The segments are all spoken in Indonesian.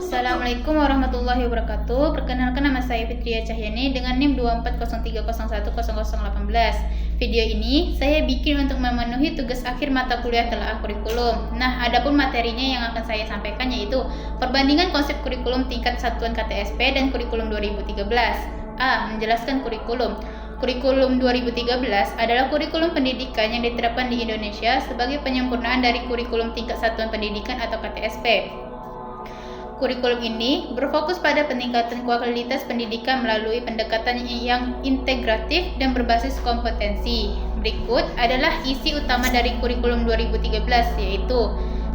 Assalamualaikum warahmatullahi wabarakatuh. Perkenalkan, nama saya Fitria Cahyani dengan NIM 24030010018. Video ini saya bikin untuk memenuhi tugas akhir mata kuliah telaah kurikulum. Nah, adapun materinya yang akan saya sampaikan yaitu perbandingan konsep kurikulum tingkat satuan KTSP dan kurikulum 2013. A. Menjelaskan kurikulum. Kurikulum 2013 adalah kurikulum pendidikan yang diterapkan di Indonesia sebagai penyempurnaan dari kurikulum tingkat satuan pendidikan atau KTSP. Kurikulum ini berfokus pada peningkatan kualitas pendidikan melalui pendekatan yang integratif dan berbasis kompetensi. Berikut adalah isi utama dari kurikulum 2013 yaitu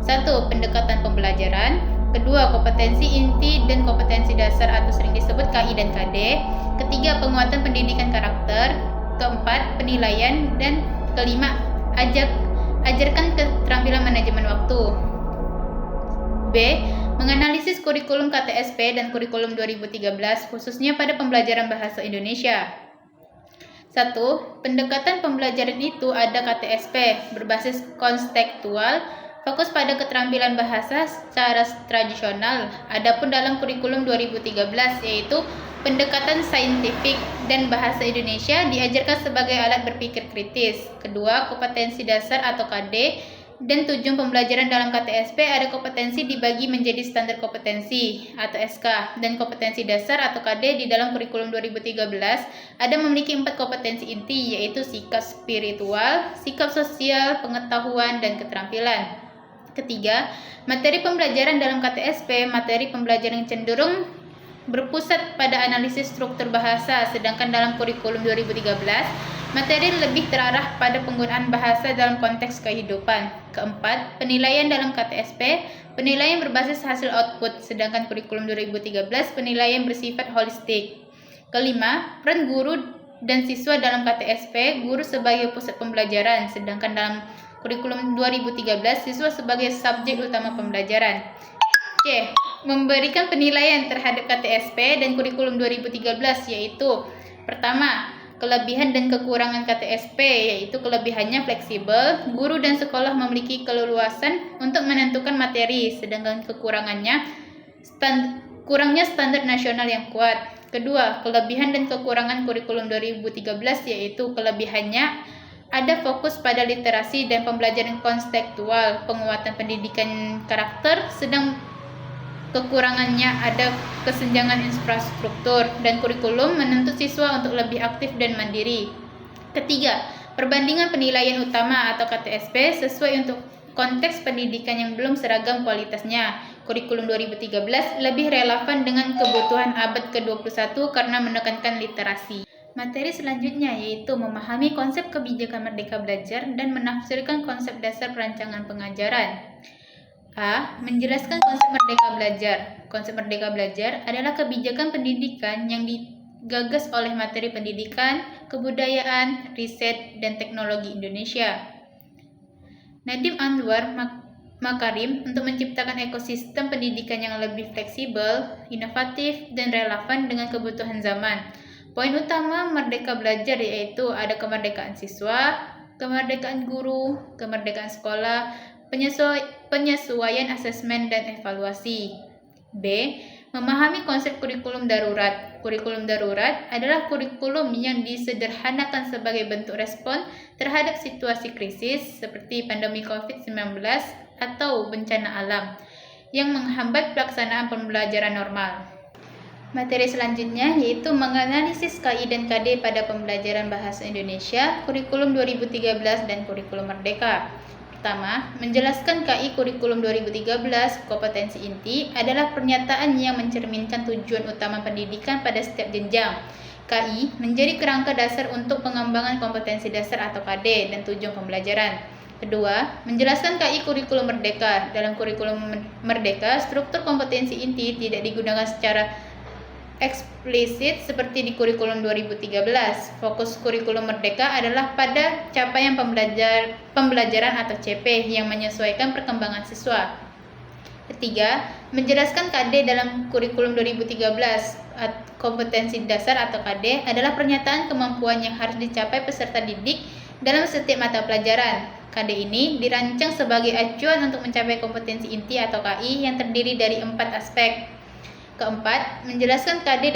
1. Pendekatan pembelajaran, 2. Kompetensi inti dan kompetensi dasar atau sering disebut KI dan KD, 3. Penguatan pendidikan karakter, 4. Penilaian, dan 5. Ajarkan keterampilan manajemen waktu. B. Menganalisis kurikulum KTSP dan kurikulum 2013 khususnya pada pembelajaran bahasa Indonesia. 1. Pendekatan pembelajaran itu ada KTSP berbasis konstekstual, fokus pada keterampilan bahasa secara tradisional. Adapun dalam kurikulum 2013 yaitu pendekatan saintifik dan bahasa Indonesia diajarkan sebagai alat berpikir kritis. Kedua, kompetensi dasar atau KD dan tujuan pembelajaran dalam KTSP ada kompetensi dibagi menjadi standar kompetensi atau SK, dan kompetensi dasar atau KD di dalam kurikulum 2013 ada memiliki 4 kompetensi inti yaitu sikap spiritual, sikap sosial, pengetahuan, dan keterampilan. Ketiga, materi pembelajaran dalam KTSP, materi pembelajaran yang cenderung berpusat pada analisis struktur bahasa, sedangkan dalam kurikulum 2013 materi lebih terarah pada penggunaan bahasa dalam konteks kehidupan. Keempat, penilaian dalam KTSP, penilaian berbasis hasil output, sedangkan kurikulum 2013 penilaian bersifat holistik. Kelima, peran guru dan siswa dalam KTSP, guru sebagai pusat pembelajaran, sedangkan dalam kurikulum 2013 siswa sebagai subjek utama pembelajaran. C. Memberikan penilaian terhadap KTSP dan kurikulum 2013 yaitu pertama, kelebihan dan kekurangan KTSP, yaitu kelebihannya fleksibel, guru dan sekolah memiliki keleluasan untuk menentukan materi, sedangkan kekurangannya kurangnya standar nasional yang kuat. Kedua, kelebihan dan kekurangan kurikulum 2013 yaitu kelebihannya ada fokus pada literasi dan pembelajaran konstekstual, penguatan pendidikan karakter, sedang kekurangannya ada kesenjangan infrastruktur dan kurikulum menuntut siswa untuk lebih aktif dan mandiri. Ketiga, perbandingan penilaian utama atau KTSP sesuai untuk konteks pendidikan yang belum seragam kualitasnya. Kurikulum 2013 lebih relevan dengan kebutuhan abad ke-21 karena menekankan literasi. Materi selanjutnya yaitu memahami konsep kebijakan Merdeka Belajar dan menafsirkan konsep dasar perancangan pengajaran. A. Menjelaskan konsep Merdeka Belajar. Konsep Merdeka Belajar adalah kebijakan pendidikan yang digagas oleh Menteri Pendidikan, Kebudayaan, Riset, dan Teknologi Indonesia, Nadiem Anwar Makarim, untuk menciptakan ekosistem pendidikan yang lebih fleksibel, inovatif, dan relevan dengan kebutuhan zaman. Poin utama Merdeka Belajar yaitu ada kemerdekaan siswa, kemerdekaan guru, kemerdekaan sekolah, penyesuaian asesmen dan evaluasi. B. Memahami konsep kurikulum darurat. Kurikulum darurat adalah kurikulum yang disederhanakan sebagai bentuk respon terhadap situasi krisis seperti pandemi COVID-19 atau bencana alam yang menghambat pelaksanaan pembelajaran normal. Materi selanjutnya yaitu menganalisis KI dan KD pada pembelajaran bahasa Indonesia, kurikulum 2013 dan kurikulum Merdeka. Pertama, menjelaskan KI kurikulum 2013, kompetensi inti adalah pernyataan yang mencerminkan tujuan utama pendidikan pada setiap jenjang. KI menjadi kerangka dasar untuk pengembangan kompetensi dasar atau KD dan tujuan pembelajaran. Kedua, menjelaskan KI kurikulum Merdeka. Dalam kurikulum Merdeka, struktur kompetensi inti tidak digunakan secara eksplisit seperti di kurikulum 2013. Fokus kurikulum Merdeka adalah pada capaian pembelajaran atau CP yang menyesuaikan perkembangan siswa. Ketiga, menjelaskan KD dalam kurikulum 2013. Kompetensi dasar atau KD adalah pernyataan kemampuan yang harus dicapai peserta didik dalam setiap mata pelajaran. KD ini dirancang sebagai acuan untuk mencapai kompetensi inti atau KI yang terdiri dari 4 aspek. Keempat, menjelaskan KD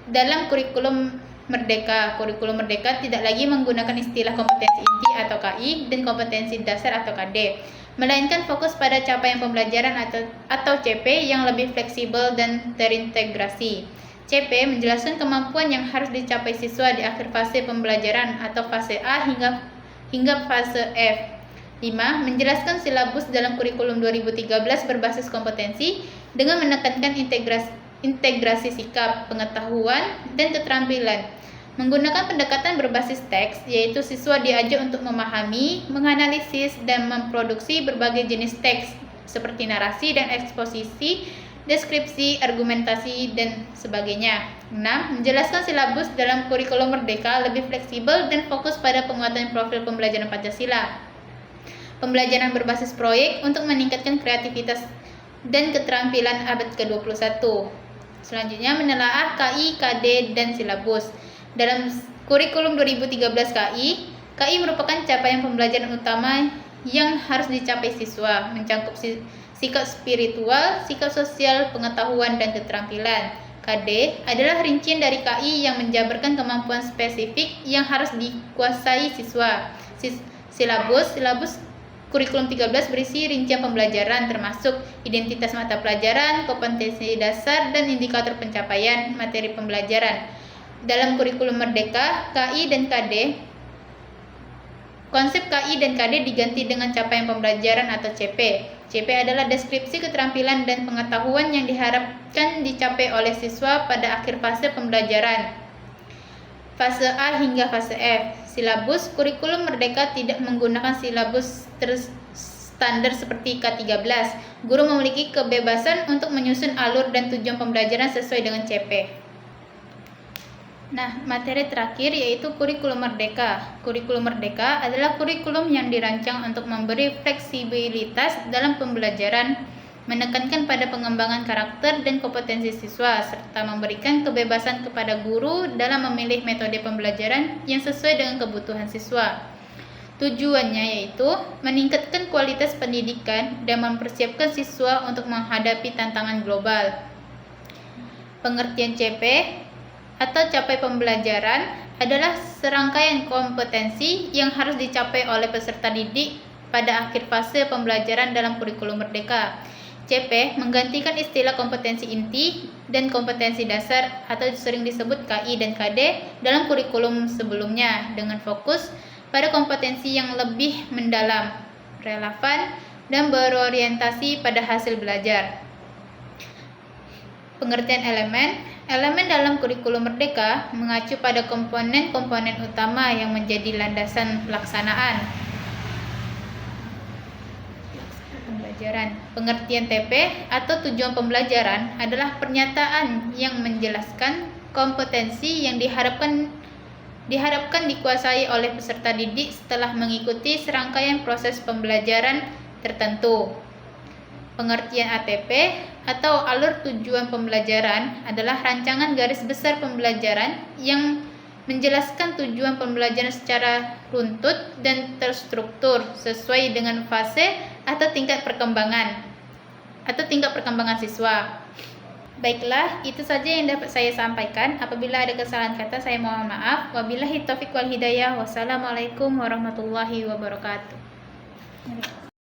dalam kurikulum Merdeka. Kurikulum Merdeka tidak lagi menggunakan istilah kompetensi inti atau KI dan kompetensi dasar atau KD, melainkan fokus pada capaian pembelajaran atau CP yang lebih fleksibel dan terintegrasi. CP menjelaskan kemampuan yang harus dicapai siswa di akhir fase pembelajaran atau fase A hingga fase F. 5. Menjelaskan silabus dalam kurikulum 2013 berbasis kompetensi dengan menekankan integrasi sikap, pengetahuan, dan keterampilan. Menggunakan pendekatan berbasis teks, yaitu siswa diajak untuk memahami, menganalisis, dan memproduksi berbagai jenis teks seperti narasi dan eksposisi, deskripsi, argumentasi, dan sebagainya. 6. Menjelaskan silabus dalam kurikulum Merdeka lebih fleksibel dan fokus pada penguatan profil pembelajaran Pancasila. Pembelajaran berbasis proyek untuk meningkatkan kreativitas dan keterampilan abad ke-21. Selanjutnya menelaah KI, KD, dan silabus. Dalam kurikulum 2013 KI merupakan capaian pembelajaran utama yang harus dicapai siswa, mencakup sikap spiritual, sikap sosial, pengetahuan, dan keterampilan. KD adalah rincian dari KI yang menjabarkan kemampuan spesifik yang harus dikuasai siswa. Silabus kurikulum 13 berisi rincian pembelajaran termasuk identitas mata pelajaran, kompetensi dasar, dan indikator pencapaian materi pembelajaran. Dalam kurikulum Merdeka, konsep KI dan KD diganti dengan capaian pembelajaran atau CP. CP adalah deskripsi keterampilan dan pengetahuan yang diharapkan dicapai oleh siswa pada akhir fase pembelajaran, fase A hingga fase F. Silabus kurikulum Merdeka tidak menggunakan silabus standar seperti K13. Guru memiliki kebebasan untuk menyusun alur dan tujuan pembelajaran sesuai dengan CP. Nah, materi terakhir yaitu kurikulum Merdeka. Kurikulum Merdeka adalah kurikulum yang dirancang untuk memberi fleksibilitas dalam pembelajaran, menekankan pada pengembangan karakter dan kompetensi siswa, serta memberikan kebebasan kepada guru dalam memilih metode pembelajaran yang sesuai dengan kebutuhan siswa. Tujuannya yaitu meningkatkan kualitas pendidikan dan mempersiapkan siswa untuk menghadapi tantangan global. Pengertian CP atau capai pembelajaran adalah serangkaian kompetensi yang harus dicapai oleh peserta didik pada akhir fase pembelajaran dalam kurikulum Merdeka. CP menggantikan istilah kompetensi inti dan kompetensi dasar atau sering disebut KI dan KD dalam kurikulum sebelumnya dengan fokus pada kompetensi yang lebih mendalam, relevan, dan berorientasi pada hasil belajar. Pengertian elemen dalam kurikulum Merdeka mengacu pada komponen-komponen utama yang menjadi landasan pelaksanaan pembelajaran. Pengertian TP atau tujuan pembelajaran adalah pernyataan yang menjelaskan kompetensi yang diharapkan dikuasai oleh peserta didik setelah mengikuti serangkaian proses pembelajaran tertentu. Pengertian ATP atau alur tujuan pembelajaran adalah rancangan garis besar pembelajaran yang menjelaskan tujuan pembelajaran secara runtut dan terstruktur sesuai dengan fase atau tingkat perkembangan siswa. Baiklah, itu saja yang dapat saya sampaikan. Apabila ada kesalahan kata, saya mohon maaf. Wabillahi taufiq wal hidayah. Wassalamualaikum warahmatullahi wabarakatuh.